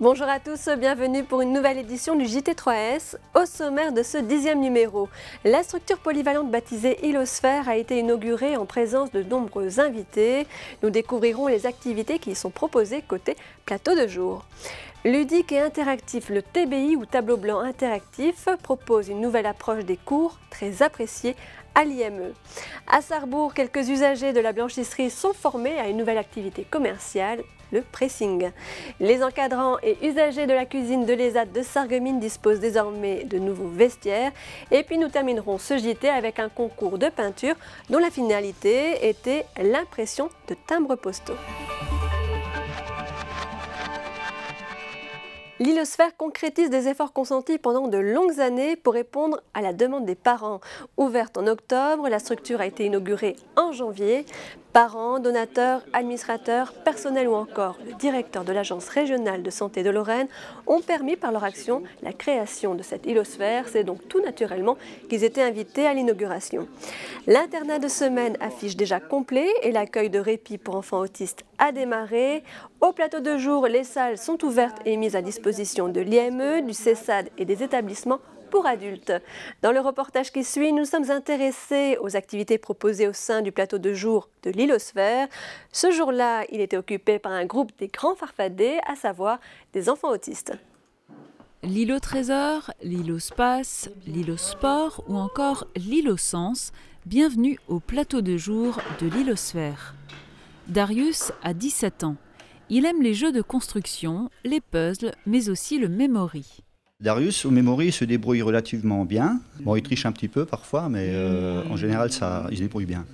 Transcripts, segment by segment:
Bonjour à tous, bienvenue pour une nouvelle édition du JT3S. Au sommaire de ce 10e numéro, la structure polyvalente baptisée Ilosphère a été inaugurée en présence de nombreux invités. Nous découvrirons les activités qui y sont proposées côté plateau de jour. Ludique et interactif, le TBI ou tableau blanc interactif propose une nouvelle approche des cours très appréciée à l'IME. À Sarrebourg, quelques usagers de la blanchisserie sont formés à une nouvelle activité commerciale, le pressing. Les encadrants et usagers de la cuisine de l'ESAT de Sarreguemines disposent désormais de nouveaux vestiaires. Et puis nous terminerons ce JT avec un concours de peinture dont la finalité était l'impression de timbres postaux. L'Ilosphère concrétise des efforts consentis pendant de longues années pour répondre à la demande des parents. Ouverte en octobre, la structure a été inaugurée en janvier. Parents, donateurs, administrateurs, personnel ou encore le directeur de l'Agence régionale de santé de Lorraine ont permis par leur action la création de cette Ilosphère. C'est donc tout naturellement qu'ils étaient invités à l'inauguration. L'internat de semaine affiche déjà complet et l'accueil de répit pour enfants autistes a démarré. Au plateau de jour, les salles sont ouvertes et mises à disposition de l'IME, du CESAD et des établissements pour adultes. Dans le reportage qui suit, nous sommes intéressés aux activités proposées au sein du plateau de jour de l'Ilosphère. Ce jour-là, il était occupé par un groupe des grands farfadets, à savoir des enfants autistes. L'îlot Trésor, l'îlot Space, l'îlot Sport ou encore l'îlot Sens, bienvenue au plateau de jour de l'Ilosphère. Darius a 17 ans. Il aime les jeux de construction, les puzzles, mais aussi le memory. Darius, au memory, se débrouille relativement bien. Bon, il triche un petit peu parfois, mais en général, il se débrouille bien.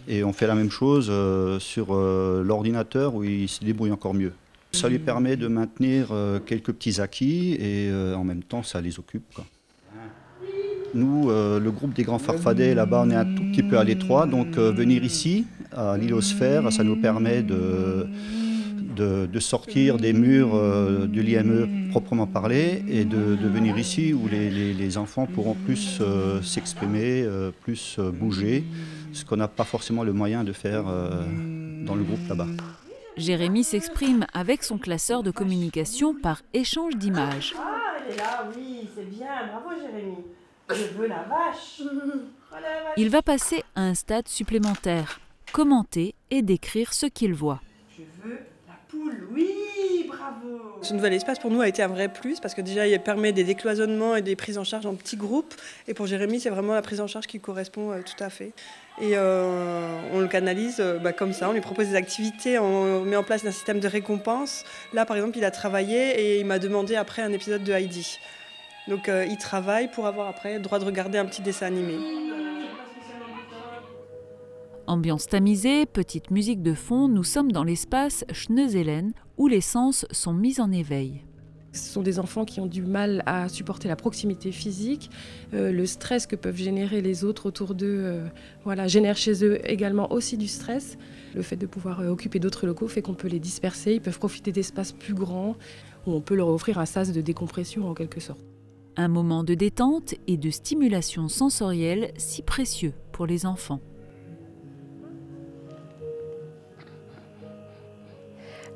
Et on fait la même chose sur l'ordinateur où il se débrouille encore mieux. Ça lui permet de maintenir quelques petits acquis et en même temps, ça les occupe, quoi. Nous, le groupe des grands farfadets, là-bas, on est un tout petit peu à l'étroit. Donc venir ici, à l'Ilosphère, ça nous permet de sortir des murs de l'IME proprement parlé et de venir ici où les enfants pourront plus s'exprimer, plus bouger, ce qu'on n'a pas forcément le moyen de faire dans le groupe là-bas. Jérémy s'exprime avec son classeur de communication par échange d'images. Ah, elle est là, oui, c'est bien, bravo Jérémy. Je veux la vache. Il va passer à un stade supplémentaire, commenter et décrire ce qu'il voit. Je veux la poule, oui, bravo. Ce nouvel espace pour nous a été un vrai plus parce que déjà il permet des décloisonnements et des prises en charge en petits groupes. Et pour Jérémy, c'est vraiment la prise en charge qui correspond tout à fait. Et on le canalise comme ça, on lui propose des activités, on met en place un système de récompense. Là par exemple, il a travaillé et il m'a demandé après un épisode de Heidi. Donc il travaille pour avoir après le droit de regarder un petit dessin animé. Ambiance tamisée, petite musique de fond, nous sommes dans l'espace Schneuzelen où les sens sont mis en éveil. Ce sont des enfants qui ont du mal à supporter la proximité physique, le stress que peuvent générer les autres autour d'eux, génère chez eux également aussi du stress. Le fait de pouvoir occuper d'autres locaux fait qu'on peut les disperser, ils peuvent profiter d'espaces plus grands où on peut leur offrir un sas de décompression en quelque sorte. Un moment de détente et de stimulation sensorielle si précieux pour les enfants.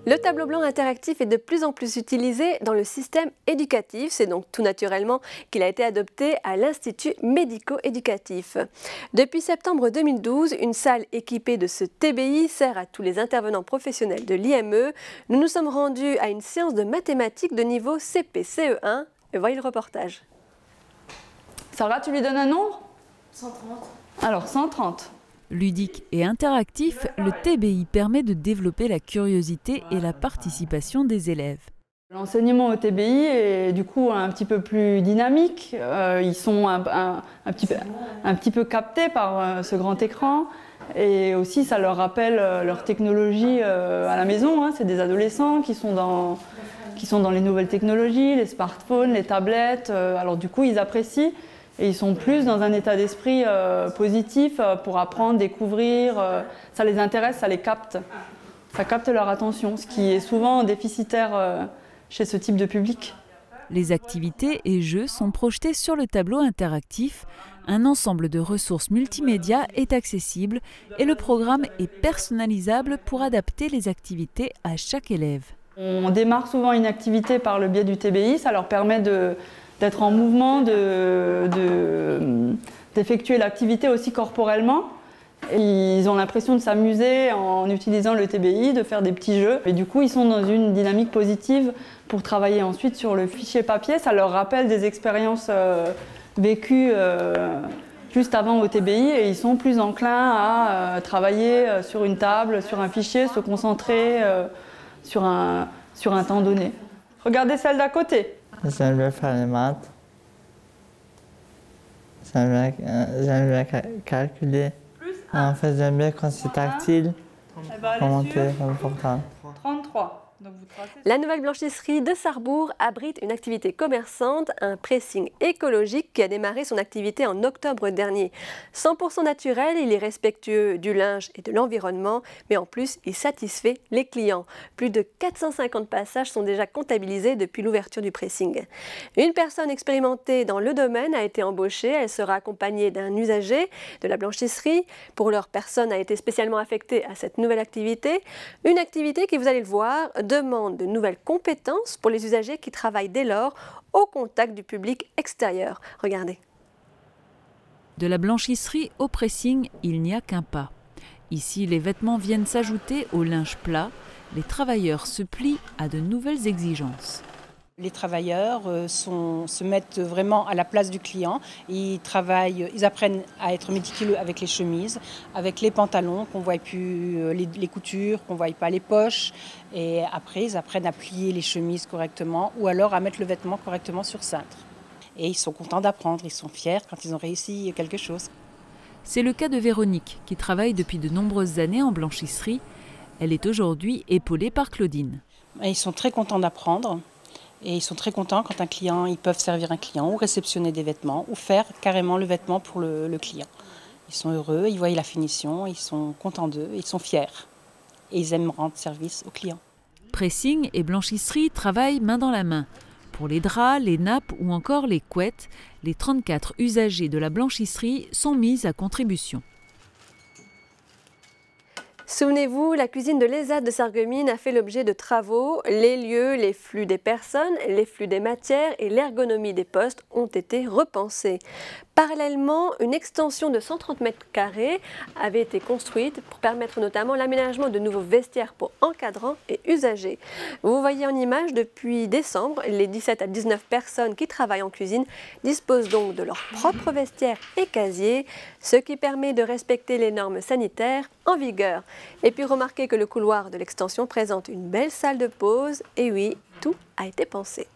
Le tableau blanc interactif est de plus en plus utilisé dans le système éducatif. C'est donc tout naturellement qu'il a été adopté à l'Institut médico-éducatif. Depuis septembre 2012, une salle équipée de ce TBI sert à tous les intervenants professionnels de l'IME. Nous nous sommes rendus à une séance de mathématiques de niveau CP-CE1. Et voyez le reportage. Sarah, tu lui donnes un nombre ? 130. Alors, 130. Ludique et interactif, le TBI permet de développer la curiosité et la participation des élèves. L'enseignement au TBI est du coup un petit peu plus dynamique. Ils sont un petit peu captés par ce grand écran. Et aussi, ça leur rappelle leur technologie à la maison. C'est des adolescents qui sont dans les nouvelles technologies, les smartphones, les tablettes. Alors du coup, ils apprécient. Et ils sont plus dans un état d'esprit positif pour apprendre, découvrir. Ça les intéresse, ça les capte. Ça capte leur attention, ce qui est souvent déficitaire chez ce type de public. Les activités et jeux sont projetés sur le tableau interactif. Un ensemble de ressources multimédia est accessible et le programme est personnalisable pour adapter les activités à chaque élève. On démarre souvent une activité par le biais du TBI, ça leur permet d'être en mouvement, d'effectuer l'activité aussi corporellement. Ils ont l'impression de s'amuser en utilisant le TBI, de faire des petits jeux. Et du coup, ils sont dans une dynamique positive pour travailler ensuite sur le fichier papier. Ça leur rappelle des expériences vécues juste avant au TBI et ils sont plus enclins à travailler sur une table, sur un fichier, se concentrer sur un temps donné. Regardez celle d'à côté. J'aime bien faire les maths. J'aime bien calculer. En fait, j'aime bien quand c'est tactile, commenter sur le portable. 33. La nouvelle blanchisserie de Sarrebourg abrite une activité commerçante, un pressing écologique qui a démarré son activité en octobre dernier. 100% naturel, il est respectueux du linge et de l'environnement, mais en plus, il satisfait les clients. Plus de 450 passages sont déjà comptabilisés depuis l'ouverture du pressing. Une personne expérimentée dans le domaine a été embauchée. Elle sera accompagnée d'un usager de la blanchisserie. Pour l'heure, personne n'a été spécialement affecté à cette nouvelle activité. Une activité qui, vous allez le voir, demande de nouvelles compétences pour les usagers qui travaillent dès lors au contact du public extérieur. Regardez. De la blanchisserie au pressing, il n'y a qu'un pas. Ici, les vêtements viennent s'ajouter au linge plat. Les travailleurs se plient à de nouvelles exigences. Les travailleurs se mettent vraiment à la place du client. Ils apprennent à être méticuleux avec les chemises, avec les pantalons, qu'on ne voit plus les coutures, qu'on ne voit pas les poches. Et après, ils apprennent à plier les chemises correctement ou alors à mettre le vêtement correctement sur cintre. Et ils sont contents d'apprendre, ils sont fiers quand ils ont réussi quelque chose. C'est le cas de Véronique, qui travaille depuis de nombreuses années en blanchisserie. Elle est aujourd'hui épaulée par Claudine. Et ils sont très contents d'apprendre. Et ils sont très contents quand ils peuvent servir un client ou réceptionner des vêtements ou faire carrément le vêtement pour le client. Ils sont heureux, ils voient la finition, ils sont contents d'eux, ils sont fiers. Et ils aiment rendre service aux clients. Pressing et blanchisserie travaillent main dans la main. Pour les draps, les nappes ou encore les couettes, les 34 usagers de la blanchisserie sont mis à contribution. Souvenez-vous, la cuisine de l'ESAT de Sarreguemines a fait l'objet de travaux. Les lieux, les flux des personnes, les flux des matières et l'ergonomie des postes ont été repensés. Parallèlement, une extension de 130 mètres carrés avait été construite pour permettre notamment l'aménagement de nouveaux vestiaires pour encadrants et usagers. Vous voyez en image, depuis décembre, les 17 à 19 personnes qui travaillent en cuisine disposent donc de leur propre vestiaire et casier, ce qui permet de respecter les normes sanitaires en vigueur. Et puis remarquez que le couloir de l'extension présente une belle salle de pause. Et oui, tout a été pensé.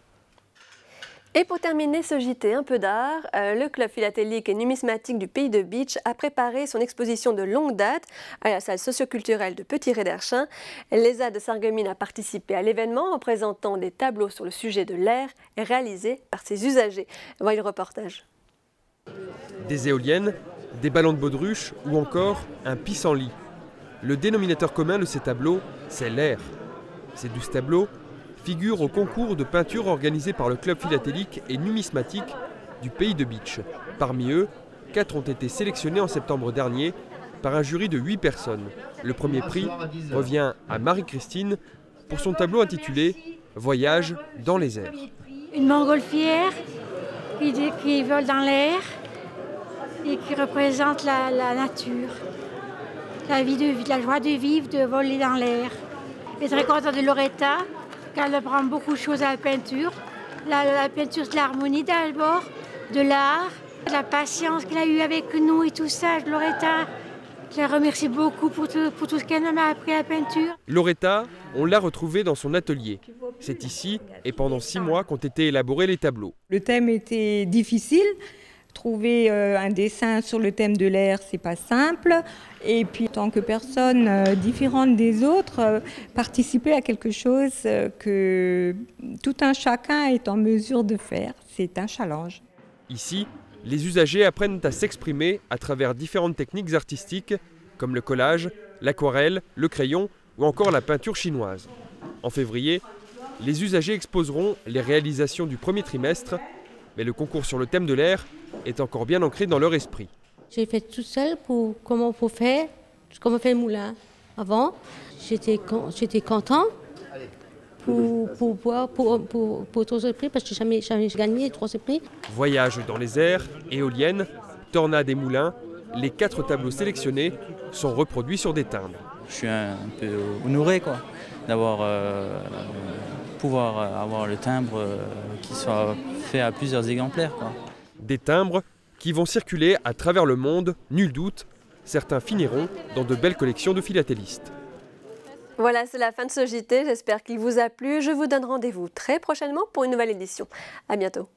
Et pour terminer ce JT un peu d'art, le club philatélique et numismatique du Pays de Bitche a préparé son exposition de longue date à la salle socioculturelle de Petit-Réderchin. L'ESAT de Sarreguemines a participé à l'événement en présentant des tableaux sur le sujet de l'air réalisés par ses usagers. Voyez le reportage. Des éoliennes, des ballons de baudruche ou encore un pissenlit. Le dénominateur commun de ces tableaux, c'est l'air. Ces 12 tableaux figurent au concours de peinture organisé par le club philatélique et numismatique du Pays de Bitche. Parmi eux, 4 ont été sélectionnés en septembre dernier par un jury de 8 personnes. Le premier prix revient à Marie-Christine pour son tableau intitulé « Voyage dans les airs ». Une montgolfière qui vole dans l'air et qui représente la nature, la joie de vivre, de voler dans l'air. Je suis très contente de Loretta, car elle apprend beaucoup de choses à la peinture. La peinture, c'est l'harmonie d'abord, de l'art, de la patience qu'elle a eue avec nous et tout ça. Loretta, je la remercie beaucoup pour tout ce qu'elle m'a appris à la peinture. Loretta, on l'a retrouvée dans son atelier. C'est ici et pendant 6 mois qu'ont été élaborés les tableaux. Le thème était difficile. Trouver un dessin sur le thème de l'air, c'est pas simple. Et puis, en tant que personne différente des autres, participer à quelque chose que tout un chacun est en mesure de faire, c'est un challenge. Ici, les usagers apprennent à s'exprimer à travers différentes techniques artistiques comme le collage, l'aquarelle, le crayon ou encore la peinture chinoise. En février, les usagers exposeront les réalisations du premier trimestre, mais le concours sur le thème de l'air est encore bien ancré dans leur esprit. J'ai fait tout seul comment on fait le moulin. Avant, j'étais content pour troisième prix, parce que j'ai jamais gagné troisième prix. Voyage dans les airs, éoliennes, tornades et moulins, les 4 tableaux sélectionnés sont reproduits sur des timbres. Je suis un peu honoré d'avoir pouvoir avoir le timbre qui soit fait à plusieurs exemplaires, quoi. Des timbres qui vont circuler à travers le monde, nul doute. Certains finiront dans de belles collections de philatélistes. Voilà, c'est la fin de ce JT. J'espère qu'il vous a plu. Je vous donne rendez-vous très prochainement pour une nouvelle édition. À bientôt.